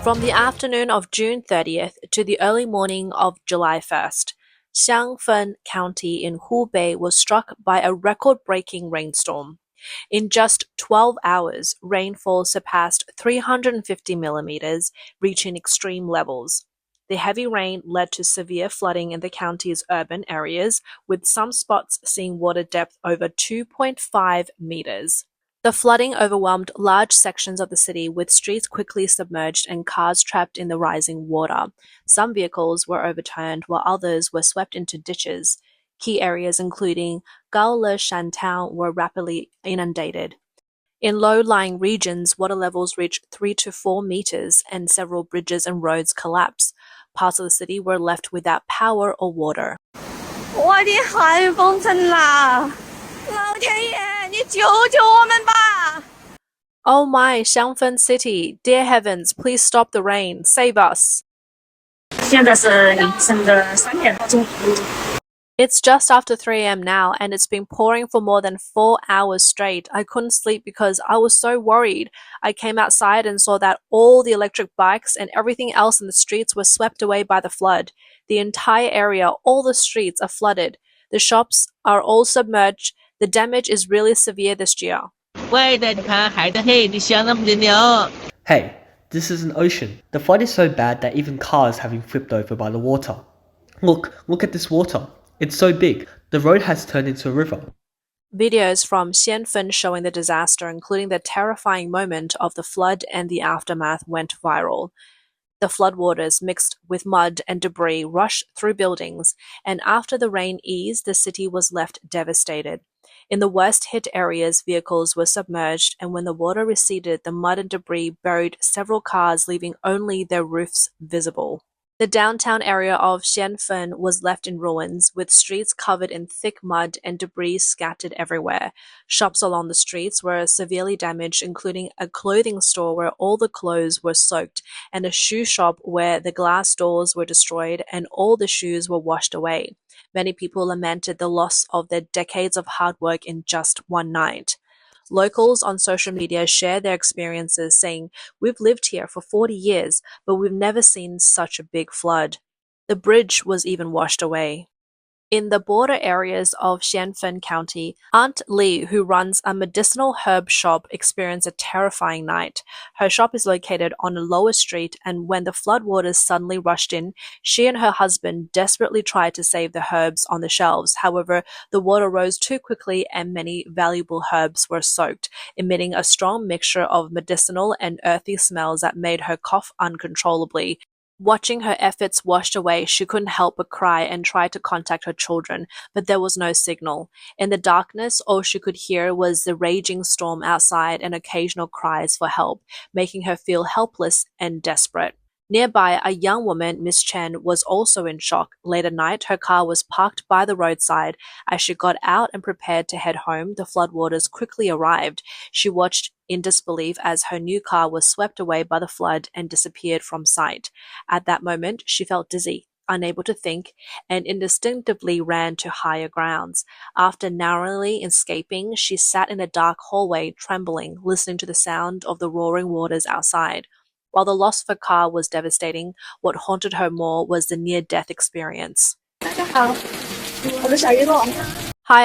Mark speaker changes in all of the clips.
Speaker 1: From the afternoon of June 30th to the early morning of July 1st, Xiangfen County in Hubei was struck by a record-breaking rainstorm. In just 12 hours, rainfall surpassed 350 millimeters, reaching extreme levels. The heavy rain led to severe flooding in the county's urban areas, with some spots seeing water depth over 2.5 meters. The flooding overwhelmed large sections of the city, with streets quickly submerged and cars trapped in the rising water. Some vehicles were overturned, while others were swept into ditches. Key areas including Gaoleshan town were rapidly inundated. In low-lying regions, water levels reached 3 to 4 meters and several bridges and roads collapsed. Parts of the city were left without power or water.
Speaker 2: 我的寒风阵啦！老天爷，你救救我们吧！
Speaker 1: Oh my, Xiangfen City! Dear heavens, please stop the rain. Save us!
Speaker 2: 现在是凌晨的3点多钟。
Speaker 1: It's just after 3 a.m. now, and it's been pouring for more than 4 hours straight. I couldn't sleep because I was so worried. I came outside and saw that all the electric bikes and everything else in the streets were swept away by the flood. The entire area, all the streets are flooded. The shops are all submerged. The damage is really severe this year.
Speaker 3: Hey, this is an ocean. The flood is so bad that even cars have been flipped over by the water. Look at this water. It's so big. The road has turned into a river.
Speaker 1: Videos from Xianfen showing the disaster, including the terrifying moment of the flood and the aftermath, went viral. The floodwaters mixed with mud and debris rushed through buildings, and after the rain eased, the city was left devastated. In the worst-hit areas, vehicles were submerged, and when the water receded, the mud and debris buried several cars, leaving only their roofs visible. The downtown area of Xianfen was left in ruins, with streets covered in thick mud and debris scattered everywhere. Shops along the streets were severely damaged, including a clothing store where all the clothes were soaked, and a shoe shop where the glass doors were destroyed and all the shoes were washed away. Many people lamented the loss of their decades of hard work in just one night. Locals on social media share their experiences, saying, "We've lived here for 40 years, but we've never seen such a big flood." The bridge was even washed away. In the border areas of Xianfen County, Aunt Li, who runs a medicinal herb shop, experienced a terrifying night. Her shop is located on a lower street, and when the floodwaters suddenly rushed in, she and her husband desperately tried to save the herbs on the shelves. However, the water rose too quickly and many valuable herbs were soaked, emitting a strong mixture of medicinal and earthy smells that made her cough uncontrollably. Watching her efforts washed away, she couldn't help but cry and try to contact her children, but there was no signal. In the darkness, all she could hear was the raging storm outside and occasional cries for help, making her feel helpless and desperate. Nearby, a young woman, Miss Chen, was also in shock. Late at night, her car was parked by the roadside. As she got out and prepared to head home, the floodwaters quickly arrived. She watched in disbelief as her new car was swept away by the flood and disappeared from sight. At that moment, she felt dizzy, unable to think, and instinctively ran to higher grounds. After narrowly escaping, she sat in a dark hallway, trembling, listening to the sound of the roaring waters outside. While the loss of her car was devastating, what haunted her more was the near-death experience.
Speaker 2: Hi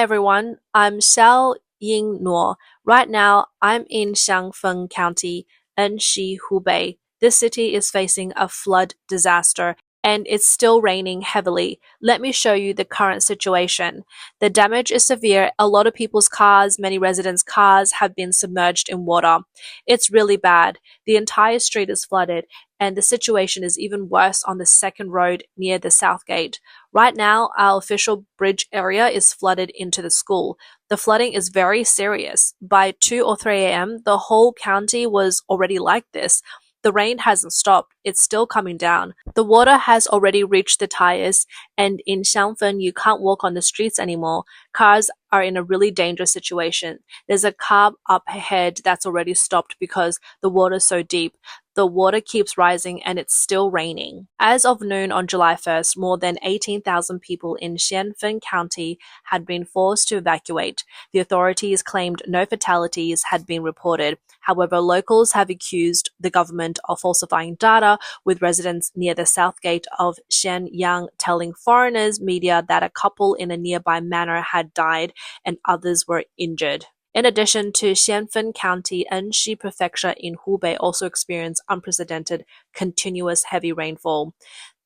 Speaker 1: everyone, I'm Xiao Yingnuo. Right now, I'm in Xiangfen County, Enshi, Hubei. This city is facing a flood disaster, and it's still raining heavily. Let me show you the current situation. The damage is severe. A lot of people's cars, many residents' cars, have been submerged in water. It's really bad. The entire street is flooded, and the situation is even worse on the second road near the south gate. Right now, our official bridge area is flooded into the school. The flooding is very serious. By 2 or 3 a.m., the whole county was already like this. The rain hasn't stopped. It's still coming down. The water has already reached the tires, and in Xiangfen, you can't walk on the streets anymore. Cars are in a really dangerous situation. There's a car up ahead that's already stopped because the water's so deep. The water keeps rising and it's still raining. As of noon on July 1st, more than 18,000 people in Xianfen County had been forced to evacuate. The authorities claimed no fatalities had been reported. However, locals have accused the government of falsifying data, with residents near the south gate of Shenyang telling foreigners media that a couple in a nearby manor had died and others were injured. In addition to Xianfen County, Enshi Prefecture in Hubei also experienced unprecedented continuous heavy rainfall.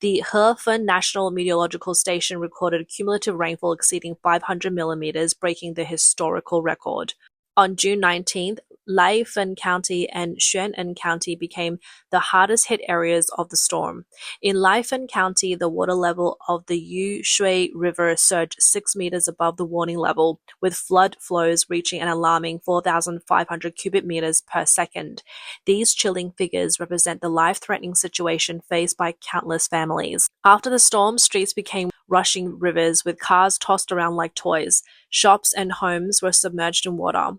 Speaker 1: The Hefen National Meteorological Station recorded cumulative rainfall exceeding 500 millimeters, breaking the historical record. On June 19th, Laifen County and Xuanen County became the hardest hit areas of the storm. In Laifen County, the water level of the Yangtze River surged 6 meters above the warning level, with flood flows reaching an alarming 4,500 cubic meters per second. These chilling figures represent the life-threatening situation faced by countless families. After the storm, streets became rushing rivers with cars tossed around like toys. Shops and homes were submerged in water.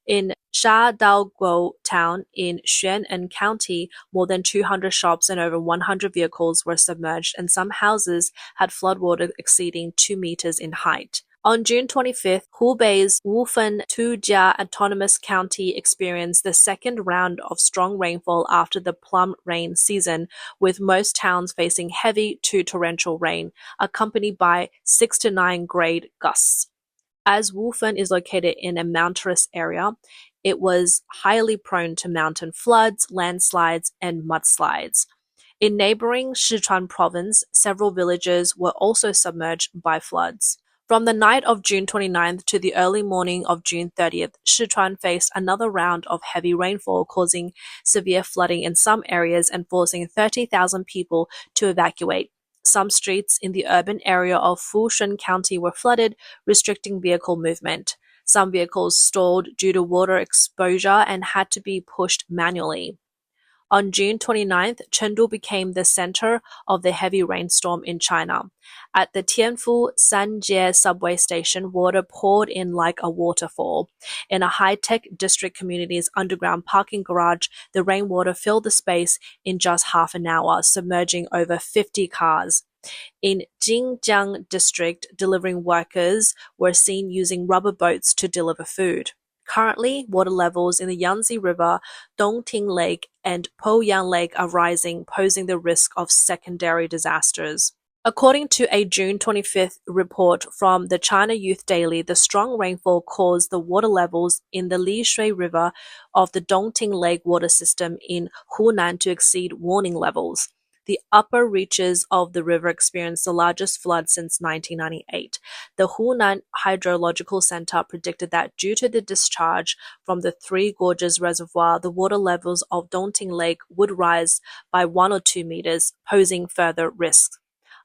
Speaker 1: In Shadaoguo town in Xuanen County, more than 200 shops and over 100 vehicles were submerged, and some houses had floodwater exceeding 2 meters in height. On June 25th, Hubei's Wufen Tujia Autonomous County experienced the second round of strong rainfall after the plum rain season, with most towns facing heavy to torrential rain, accompanied by 6 to 9 grade gusts. As Wufen is located in a mountainous area, it was highly prone to mountain floods, landslides, and mudslides. In neighboring Sichuan province, several villages were also submerged by floods. From the night of June 29th to the early morning of June 30th, Sichuan faced another round of heavy rainfall, causing severe flooding in some areas and forcing 30,000 people to evacuate. Some streets in the urban area of Fushun County were flooded, restricting vehicle movement. Some vehicles stalled due to water exposure and had to be pushed manually. On June 29th, Chengdu became the center of the heavy rainstorm in China. At the Tianfu Sanjie subway station, water poured in like a waterfall. In a high-tech district community's underground parking garage, the rainwater filled the space in just half an hour, submerging over 50 cars. In Jinjiang district, delivering workers were seen using rubber boats to deliver food. Currently, water levels in the Yangtze River, Dongting Lake, and Poyang Lake are rising, posing the risk of secondary disasters. According to a June 25th report from the China Youth Daily, the strong rainfall caused the water levels in the Lishui River of the Dongting Lake water system in Hunan to exceed warning levels. The upper reaches of the river experienced the largest flood since 1998. The Hunan Hydrological Center predicted that due to the discharge from the Three Gorges Reservoir, the water levels of Dongting Lake would rise by 1 or 2 meters, posing further risks.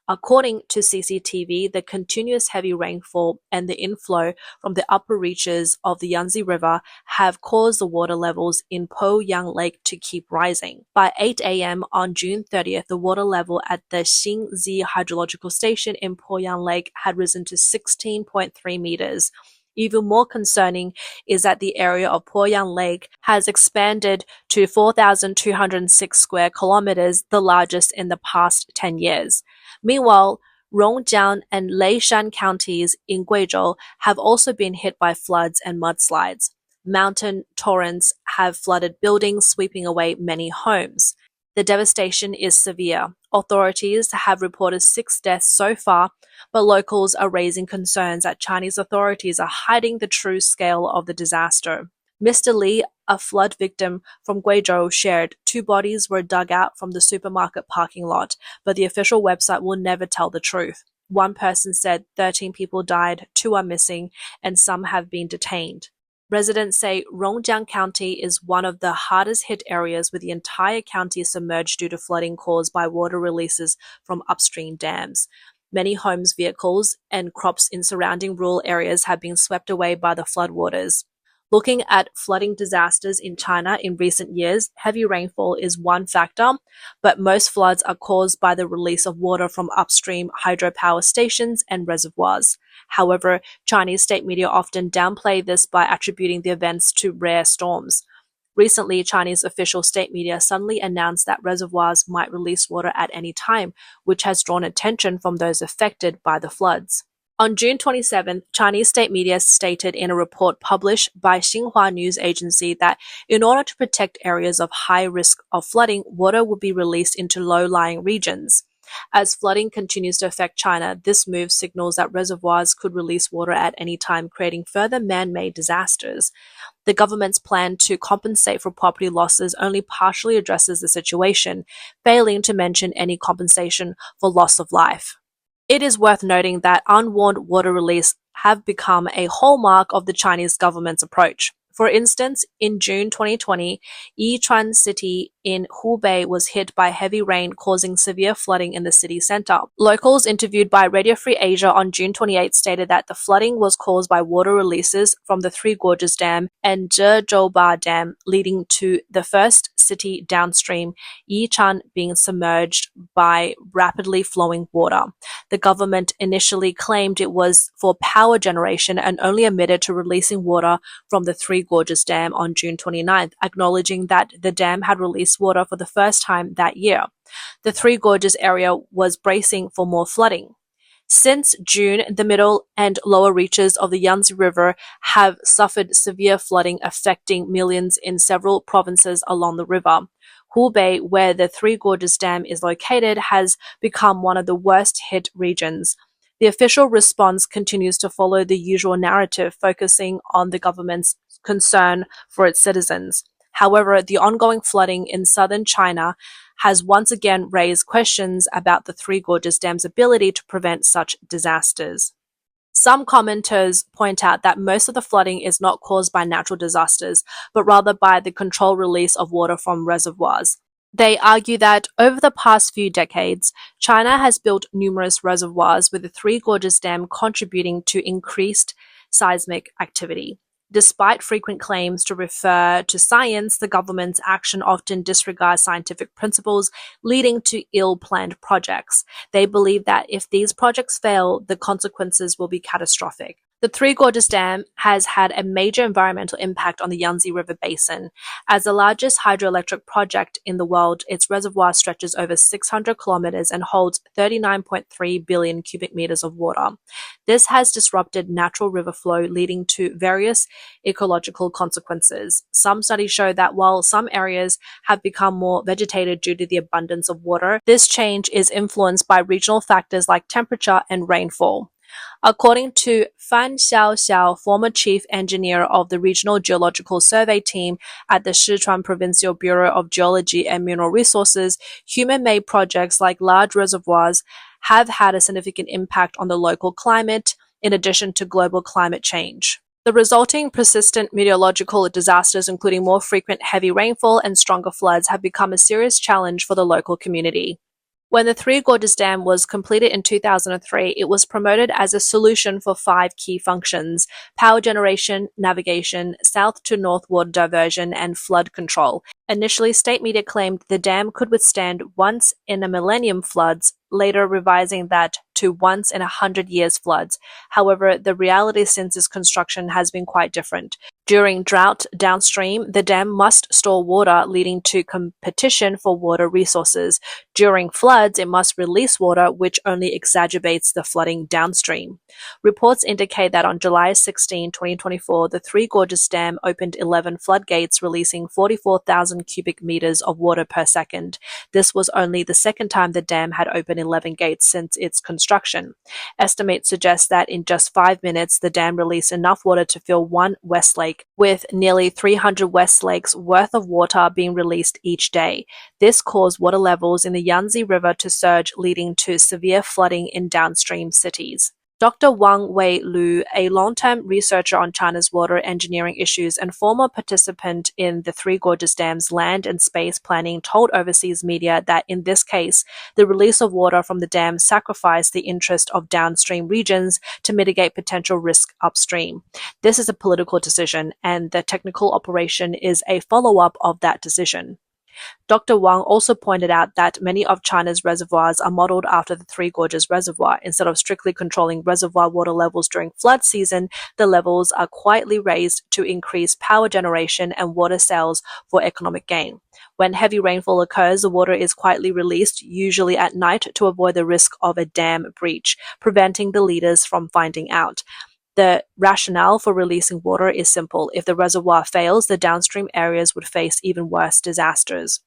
Speaker 1: According to CCTV, the continuous heavy rainfall and the inflow from the upper reaches of the Yangtze River have caused the water levels in Poyang Lake to keep rising. By 8 a.m. on June 30th, the water level at the Xingzi Hydrological Station in Poyang Lake had risen to 16.3 meters. Even more concerning is that the area of Poyang Lake has expanded to 4,206 square kilometers, the largest in the past 10 years. Meanwhile, Rongjiang and Leishan counties in Guizhou have also been hit by floods and mudslides. Mountain torrents have flooded buildings, sweeping away many homes. The devastation is severe. Authorities have reported 6 deaths so far, but locals are raising concerns that Chinese authorities are hiding the true scale of the disaster. Mr. Li, a flood victim from Guizhou, shared 2 bodies were dug out from the supermarket parking lot, but the official website will never tell the truth. One person said 13 people died, 2 are missing, and some have been detained. Residents say Rongjiang County is one of the hardest hit areas, with the entire county submerged due to flooding caused by water releases from upstream dams. Many homes, vehicles, and crops in surrounding rural areas have been swept away by the floodwaters. Looking at flooding disasters in China in recent years, heavy rainfall is one factor, but most floods are caused by the release of water from upstream hydropower stations and reservoirs. However, Chinese state media often downplay this by attributing the events to rare storms. Recently, Chinese official state media suddenly announced that reservoirs might release water at any time, which has drawn attention from those affected by the floods. On June 27th, Chinese state media stated in a report published by Xinhua News Agency that in order to protect areas of high risk of flooding, water would be released into low-lying regions. As flooding continues to affect China, this move signals that reservoirs could release water at any time, creating further man-made disasters. The government's plan to compensate for property losses only partially addresses the situation, failing to mention any compensation for loss of life. It is worth noting that unwarned water release have become a hallmark of the Chinese government's approach. For instance, in June 2020, Yichang City in Hubei was hit by heavy rain, causing severe flooding in the city center. Locals interviewed by Radio Free Asia on June 28 stated that the flooding was caused by water releases from the Three Gorges Dam and Gezhouba Dam, leading to the first city downstream, Yichang, being submerged by rapidly flowing water. The government initially claimed it was for power generation and only admitted to releasing water from the Three Gorges Dam on June 29th, acknowledging that the dam had released water for the first time that year. The Three Gorges area was bracing for more flooding. Since June, the middle and lower reaches of the Yangtze River have suffered severe flooding, affecting millions in several provinces along the river. Hubei, where the Three Gorges Dam is located, has become one of the worst hit regions. The official response continues to follow the usual narrative, focusing on the government's concern for its citizens. However, the ongoing flooding in southern China has once again raised questions about the Three Gorges Dam's ability to prevent such disasters. Some commenters point out that most of the flooding is not caused by natural disasters, but rather by the controlled release of water from reservoirs. They argue that over the past few decades, China has built numerous reservoirs, with the Three Gorges Dam contributing to increased seismic activity. Despite frequent claims to refer to science, the government's action often disregards scientific principles, leading to ill-planned projects. They believe that if these projects fail, the consequences will be catastrophic. The Three Gorges Dam has had a major environmental impact on the Yangtze River basin. As the largest hydroelectric project in the world, its reservoir stretches over 600 kilometers and holds 39.3 billion cubic meters of water. This has disrupted natural river flow, leading to various ecological consequences. Some studies show that while some areas have become more vegetated due to the abundance of water, this change is influenced by regional factors like temperature and rainfall. According to Fan Xiaoxiao, former chief engineer of the Regional Geological Survey team at the Sichuan Provincial Bureau of Geology and Mineral Resources, human-made projects like large reservoirs have had a significant impact on the local climate, in addition to global climate change. The resulting persistent meteorological disasters, including more frequent heavy rainfall and stronger floods, have become a serious challenge for the local community. When the Three Gorges Dam was completed in 2003, it was promoted as a solution for 5 key functions: power generation, navigation, south to north water diversion, and flood control. Initially, state media claimed the dam could withstand once in a millennium floods, later revising that to once in 100 years floods. However, the reality since its construction has been quite different. During drought downstream, the dam must store water, leading to competition for water resources. During floods, it must release water, which only exacerbates the flooding downstream. Reports indicate that on July 16, 2024, the Three Gorges Dam opened 11 floodgates, releasing 44,000 cubic meters of water per second. This was only the second time the dam had opened 11 gates since its construction. Estimates suggest that in just 5 minutes, the dam released enough water to fill one West Lake, with nearly 300 West Lakes worth of water being released each day. This caused water levels in the Yangtze River to surge, leading to severe flooding in downstream cities. Dr. Wang Wei-Lu, a long-term researcher on China's water engineering issues and former participant in the Three Gorges Dam's land and space planning, told overseas media that in this case, the release of water from the dam sacrificed the interest of downstream regions to mitigate potential risk upstream. This is a political decision, and the technical operation is a follow-up of that decision. Dr. Wang also pointed out that many of China's reservoirs are modeled after the Three Gorges Reservoir. Instead of strictly controlling reservoir water levels during flood season, the levels are quietly raised to increase power generation and water sales for economic gain. When heavy rainfall occurs, the water is quietly released, usually at night, to avoid the risk of a dam breach, preventing the leaders from finding out. The rationale for releasing water is simple. If the reservoir fails, the downstream areas would face even worse disasters.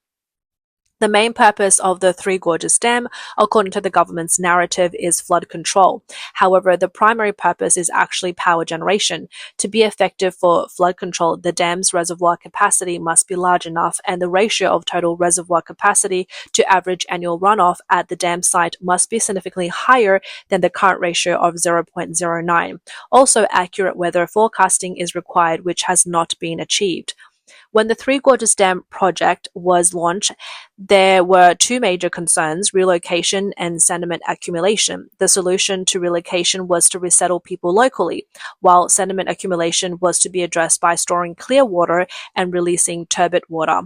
Speaker 1: The main purpose of the Three Gorges Dam, according to the government's narrative, is flood control. However, the primary purpose is actually power generation. To be effective for flood control, the dam's reservoir capacity must be large enough, and the ratio of total reservoir capacity to average annual runoff at the dam site must be significantly higher than the current ratio of 0.09. Also, accurate weather forecasting is required, which has not been achieved. When the Three Gorges Dam project was launched, there were two major concerns: relocation and sediment accumulation. The solution to relocation was to resettle people locally, while sediment accumulation was to be addressed by storing clear water and releasing turbid water.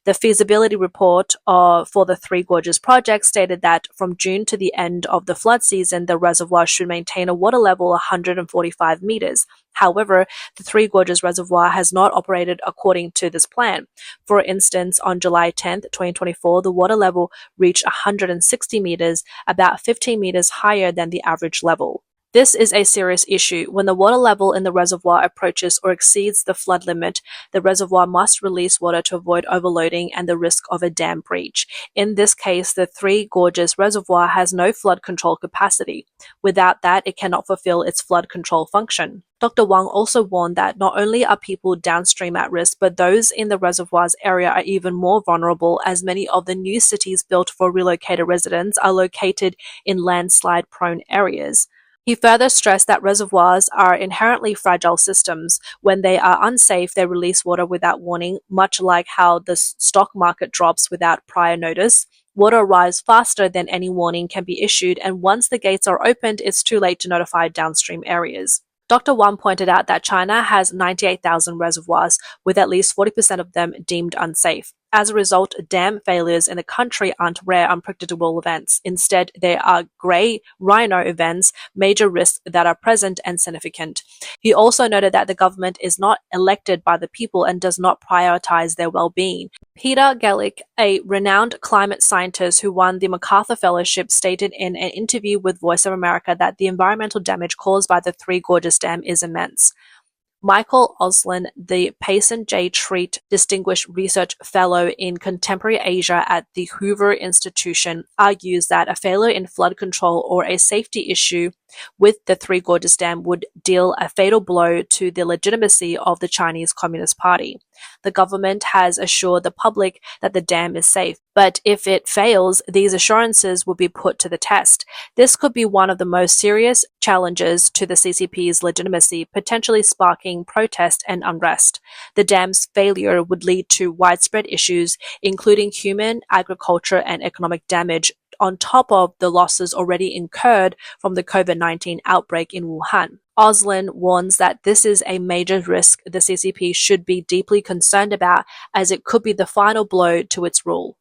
Speaker 1: The feasibility report for the Three Gorges project stated that from June to the end of the flood season, the reservoir should maintain a water level 145 meters. However, the Three Gorges Reservoir has not operated according to this plan. For instance, on July 10, 2024, the water level reached 160 meters, about 15 meters higher than the average level. This is a serious issue. When the water level in the reservoir approaches or exceeds the flood limit, the reservoir must release water to avoid overloading and the risk of a dam breach. In this case, the Three Gorges Reservoir has no flood control capacity. Without that, it cannot fulfill its flood control function. Dr. Wang also warned that not only are people downstream at risk, but those in the reservoir's area are even more vulnerable, as many of the new cities built for relocated residents are located in landslide-prone areas. He further stressed that reservoirs are inherently fragile systems. When they are unsafe, they release water without warning, much like how the stock market drops without prior notice. Water arrives faster than any warning can be issued, and once the gates are opened, it's too late to notify downstream areas. Dr. Wang pointed out that China has 98,000 reservoirs, with at least 40% of them deemed unsafe. As a result, dam failures in the country aren't rare, unpredictable events. Instead, they are grey rhino events, major risks that are present and significant. He also noted that the government is not elected by the people and does not prioritize their well-being. Peter Gellick, a renowned climate scientist who won the MacArthur Fellowship, stated in an interview with Voice of America that the environmental damage caused by the Three Gorges Dam is immense. Michael Oslin, the Payson J. Treat Distinguished Research Fellow in Contemporary Asia at the Hoover Institution, argues that a failure in flood control or a safety issue with the Three Gorges Dam would deal a fatal blow to the legitimacy of the Chinese Communist Party. The government has assured the public that the dam is safe, but if it fails, these assurances will be put to the test. This could be one of the most serious challenges to the CCP's legitimacy, potentially sparking protest and unrest. The dam's failure would lead to widespread issues, including human, agriculture, and economic damage, on top of the losses already incurred from the COVID-19 outbreak in Wuhan. Oslin warns that this is a major risk the CCP should be deeply concerned about, as it could be the final blow to its rule.